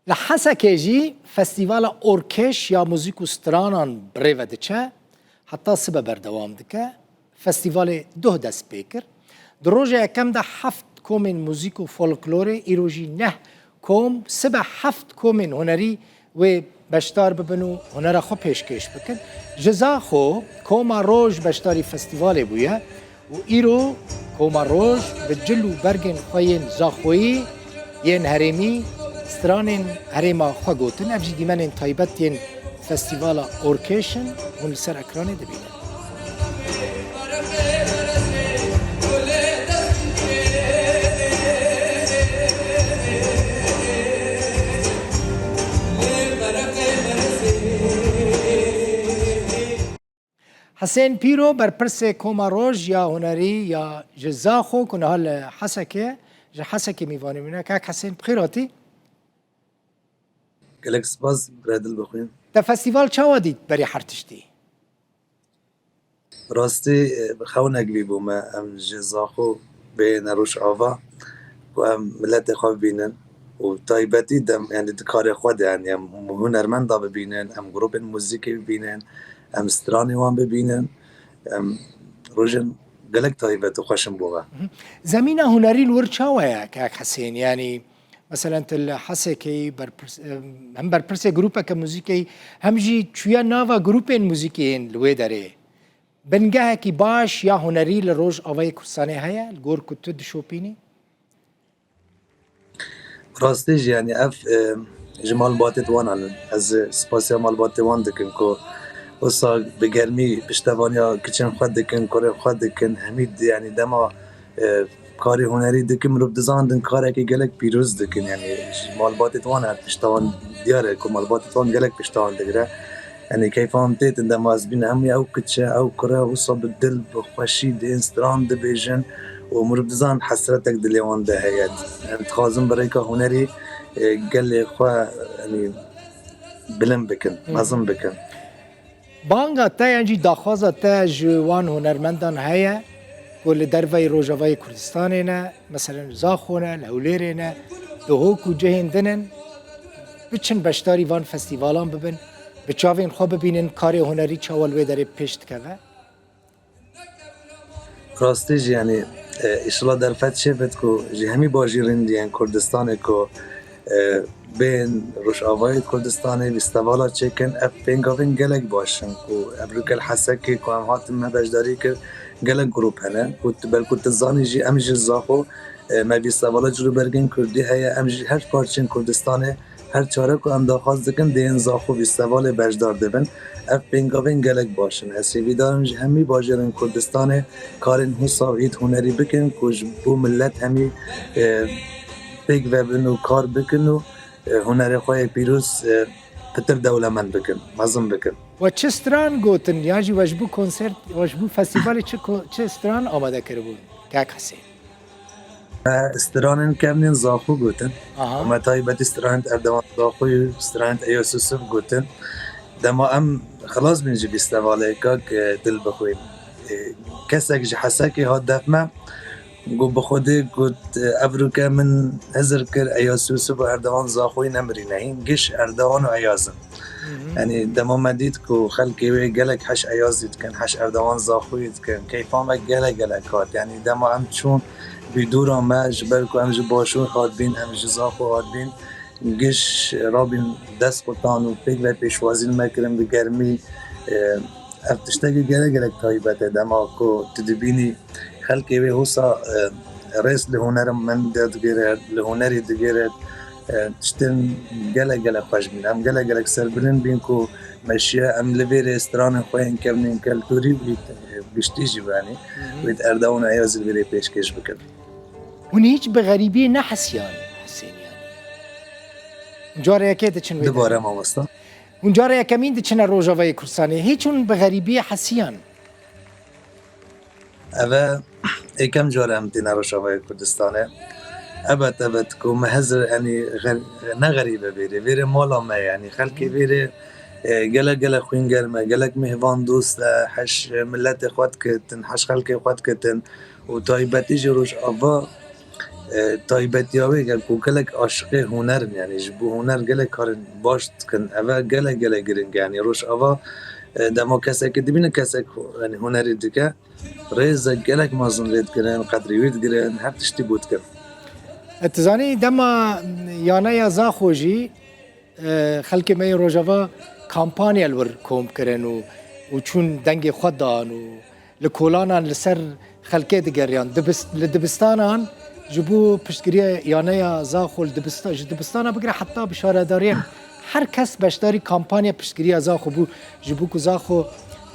لحسكه جی فستیوال اورکش یا موزیک و سترانان بریو دچه حتی سبه بردوام دکه فستیوال ده دست بیکر در روز یکم ده 7 کومن موزیک و فولکلور ایروژی نه کوم سبه 7 کومن هنری و بشتار ببنو هنر خو پیشکش بکن جزا خو کوما روز بشتاری فستیوال بویه و ایرو کوما روز به جلو برگن خوین زاخویی ین هرمی سترانین هرما خو گوتن افجی دیمن تایبت ین فستیوال اورکیشن اون سر اکرانه دبینه حسین پیرو بر پرس کوما روز یا هنری یا جزاخو کنه حال حسکه حسکه میوانه منه که حسین بخیراتی گلک سپاس برادل بخویم تا فستیوال چه وادید بری حرتشتی؟ راستی بخواه نگلی بوم ام جزاخو به نروش آوا و ام ملت خواه بینن و تایبتی دم یعنی کار خود یعنی ام هنرمند دا ببینن ام گروپ موزیکی ببینن ام سترانی وان ببینن ام روژن گلک تایبت و خوشم بوه زمین هنری الور چه ویا که حسین یعنی مثلا تل حسكي هم برپرسه گروپا که موزیکی هم جی چویا ناوا گروپین موزیکین لوی داره بنگاه کی باش یا هنری لروج آوای کردستانی هیا الگور کتو دشوپینی راستیج یعنی اف جمال باتت وان علن از سپاسیا مال باتت وان دکن که وصا بگرمی پشتوانیا کچن خود دکن کار خود دکن همید یعنی دما کاری هنری دکن مروب دزاندن کاری که گلک پیروز دکن یعنی مال باتت وان هر پشتوان دیاره که مال باتت وان گلک پشتوان دگره یعنی کیف هم تیتن دم از بین همی او کچه او کره وصا بدل بخوشی دین ستران دبیجن و مروب دزان حسرتك دليوان ده هيات يعني تخازن بريكا هنري قال لي خواه يعني بلن بكن مازن بكن بانگا تا یعنی داخوازا تا جوان هنرمندان هیا کل دروی روجاوی کردستان نه مثلا زاخونه لولیر نه دهوکو جهین دنن بچن بشتاری وان فستیوالان ببین بچاوین خواب ببینن کاری هنری چاول داره پشت که راستيج يعني إشلا در فت شفت كو جهمي باجيرين ديان كردستان كو بين روش آوای کردستانی بیستوالا چکن اف پینگاوین گلک باشن کو ابروکل حسکی کو هم هاتم مبجداری که گلک گروپ هنه کت بل کت زانی جی ام جی زاخو ما بیستوالا جلو برگن کردی هیا ام جی هر پارچین کردستانه هر چاره کو ام داخواست دکن دین زاخو بیستوالا بجدار دبن اف پینگاوین گلک باشن اسی ویدارم جی همی باجرن کردستانه کارن حسابیت هنری بکن کج بو ملت همی پیگ و بنو کار بکن و هنر خواه پیروز پتر دولمند بکن مازم بکن و چه ستران گوتن یاجی وجبو کنسرت وجبو فستیوال چه ستران آماده کرده بود که حسین استرانن کمنین زاخو گوتن اما تایبت استرانت اردوان زاخوی استرانت ایاسوسف گوتن دما ام خلاص بینجی بیستواله که دل بخویم کسک جی حسکی ها دفمه گو بخوده گوت افروکه من هزر کر ایاسوسف و اردوان زاخوی نمری نهین گش اردوان و ایازن يعني دما مديد كو خلقي وي قالك حش ايازيد كان حش اردوان زاخويد كان كيف ما قالك يعني دما ام تشون بدورا ما جبالكو ام جباشون خاد بين ام جزاخو خاد بين قش رابين دست قطان و بيك و بيشوازين مكرم بگرمي افتشتاقي قالك تايبته دما كو تدبيني خلقي وي هوسا رئيس لهنر من دادگيره لهنري دگيره تشتن گله خوش بین ام گله سربلن بین کو مشیا ام لویر استران خوین کمنین کلتوری بیشتی جوانی وید اردوان ایاز الویری پیشکش بکن اون هیچ به غریبی نحسیان حسین یعنی جاره یکی دچن وید دوباره ما وستا اون جاره یکمین دچن روجاوی کردستانی هیچ اون به غریبی حسیان اوه ایکم جاره هم دینا روجاوی کردستانه ابد کو مهزر يعني نه غریبه بیره مالا ما يعني خلقي بیره گله خوین گرمه گلک مهوان دوست حش ملت خود کتن حش خلق خود کتن و تایبتی جروش آوا تایبەتیاوی گەل و gelek aşiqê hunerin yani ji bo huner gelek karin baş dikin eve gelek giring yani roj ava dema kesekê dibîne kesek yani hunerê dike rêzek gelek mezin lê dikirin qedrî wî digirin her tiştî bû dikin. تزانی دما یانه زاخوجی خلک می روجاوا کامپانیا الور کوم کرن و چون دنگ خود دان و لکولانان لسر خلکه دگریان لدبستانان جبو پشتگیری یانه زاخو لدبستان بگیره حتی بشاره دارین هر کس بشداری کامپانیا پشتگیری زاخو بو جبو که زاخو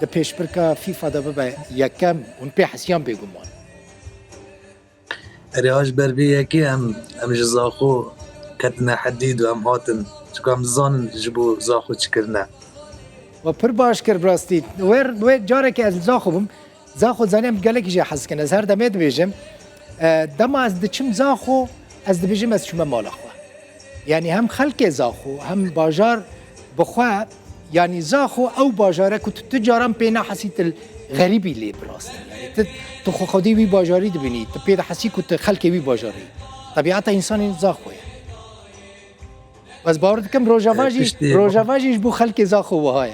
ده پیش برکا فیفا ده ببا یکم اون پی حسیان بگومان رياج بربي كي ام جزاخو كتنا حديد وام هاتن شكو ام زان جبو زاخو تشكرنا و پر باش کر براستی ویر جاره که از زاخو بم زاخو زانیم گله کی جه حس کنه از هر دمید بیجم دم از دچم زاخو از دبیجم از شما مال خو یعنی هم خلق زاخو هم باجار بخوا يعني زاخو او باجاره كنت تجارم بينا حسيت الغريبي اللي براست يعني تخو خدي بي باجاري دبني تبيد حسي كنت خلقي بي باجاري طبيعتها انسان زاخو يعني بس باورد كم روجافاجي بو خلق زاخو وهاي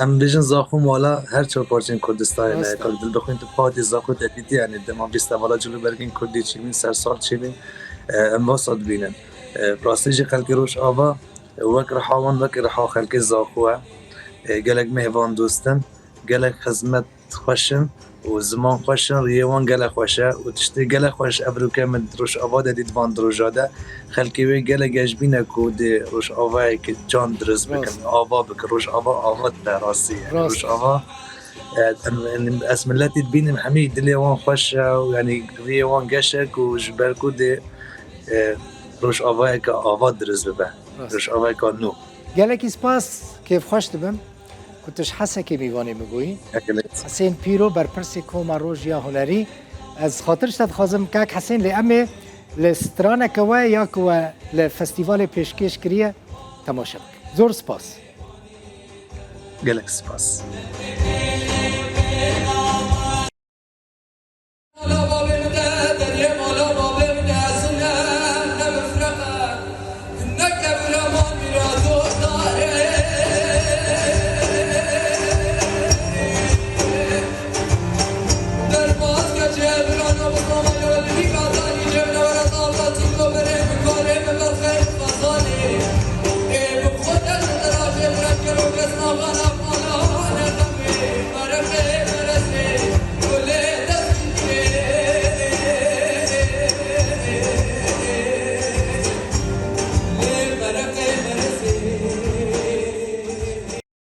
ام بيجن زاخو مالا هر چه پارچین کردستان نه کار دل بخوین تو پاتی زاخو تبیتی یعنی دما بیست والا جلو برگین کردی چیمین سر سال چیمین ام واسط بینن راستیجی خلق روش آوا وک رحاون وک رحا خلق زاخوه گلک مهوان دوستن گلک خدمت خوشن و زمان خوشن ریوان گلک خوشه و تشتی گلک خوش ابروکه من روش آوا دید وان دروجاده خلقی وی گلک اجبینه که دی روش آوایی که جان درست بکن آوا بکن روش آوا در راستی روش آوا اسم الله تبینیم همه دلی وان خوشه و یعنی ریوان گشک و جبرکو دی روش آوایی که آوا درست ببه روش آوایی که نو گلکی سپاس کیف خوش دبم كنتش حاسه كي ميواني مگویی حسين بيرو برپرسي كوما روجيا هنري از خاطرش تخازم كاك حسين لأمي لسترانا كوا يا كوا لفستيفال پیشکش کریه تماشا بك زور سپاس گلک سپاس